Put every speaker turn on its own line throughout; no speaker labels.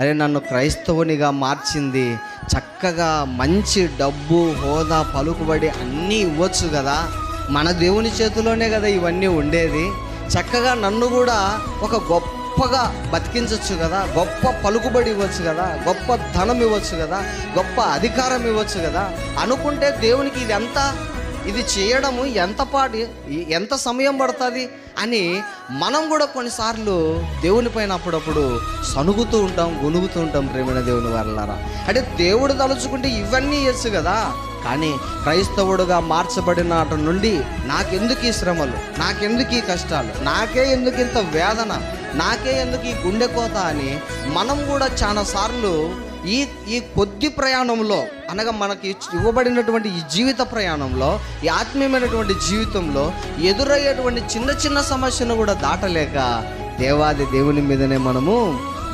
అరే నన్ను క్రైస్తవునిగా మార్చింది చక్కగా మంచి డబ్బు, హోదా, పలుకుబడి అన్నీ ఇవ్వచ్చు కదా, మన దేవుని చేతిలోనే కదా ఇవన్నీ ఉండేది. చక్కగా నన్ను కూడా ఒక గొప్పగా బతికించవచ్చు కదా, గొప్ప పలుకుబడి ఇవ్వచ్చు కదా, గొప్ప ధనం ఇవ్వచ్చు కదా, గొప్ప అధికారం ఇవ్వచ్చు కదా అనుకుంటే దేవునికి ఇది చేయడము ఎంత సమయం పడుతుంది అని మనం కూడా కొన్నిసార్లు దేవుని పైన అప్పుడప్పుడు సనుగుతూ ఉంటాం, గొనుగుతూ ఉంటాం. ప్రేమైన దేవుని వారలారా, అంటే దేవుడు తలుచుకుంటే ఇవన్నీ ఇవ్వచ్చు కదా, కానీ క్రైస్తవుడుగా మార్చబడిన నాటి నుండి నాకెందుకు ఈ శ్రమలు, నాకెందుకు ఈ కష్టాలు, నాకే ఎందుకు ఇంత వేదన, నాకే ఎందుకు ఈ గుండె కోత అని మనం కూడా చాలాసార్లు ఈ కొద్ది ప్రయాణంలో, అనగా మనకి ఇవ్వబడినటువంటి ఈ జీవిత ప్రయాణంలో, ఈ ఆత్మీయమైనటువంటి జీవితంలో ఎదురయ్యేటువంటి చిన్న చిన్న సమస్యను కూడా దాటలేక దేవాది దేవుని మీదనే మనము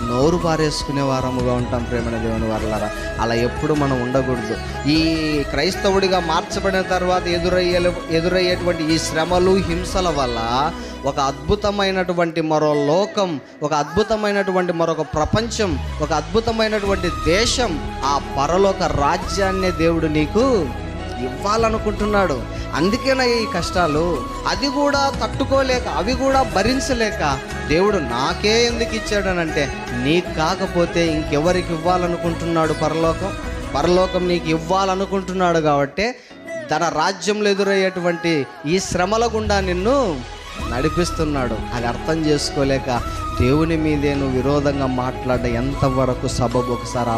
నోరు పారేసుకునే వారముగా ఉంటాం. ప్రేమైన దేవుని వారలారా, అలా ఎప్పుడు మనం ఉండకూడదు. ఈ క్రైస్తవుడిగా మార్చబడిన తర్వాత ఎదురయ్యేటువంటి ఈ శ్రమలు, హింసల వల్ల ఒక అద్భుతమైనటువంటి మరో లోకం, ఒక అద్భుతమైనటువంటి మరొక ప్రపంచం, ఒక అద్భుతమైనటువంటి దేశం, ఆ పరలోక రాజ్యాన్నే దేవుడు నీకు ఇవ్వాలనుకుంటున్నాడు. అందుకేనా ఈ కష్టాలు, అది కూడా తట్టుకోలేక, అవి కూడా భరించలేక దేవుడు నాకే ఎందుకు ఇచ్చాడనంటే, నీకు కాకపోతే ఇంకెవరికి ఇవ్వాలనుకుంటున్నాడు? పరలోకం నీకు ఇవ్వాలనుకుంటున్నాడు కాబట్టి తన రాజ్యంలో ఎదురయ్యేటువంటి ఈ శ్రమల గుండా నిన్ను నడిపిస్తున్నాడు. అది అర్థం చేసుకోలేక దేవుని మీదే నువ్వు విరోధంగా మాట్లాడ ఎంతవరకు సబబు ఒకసారి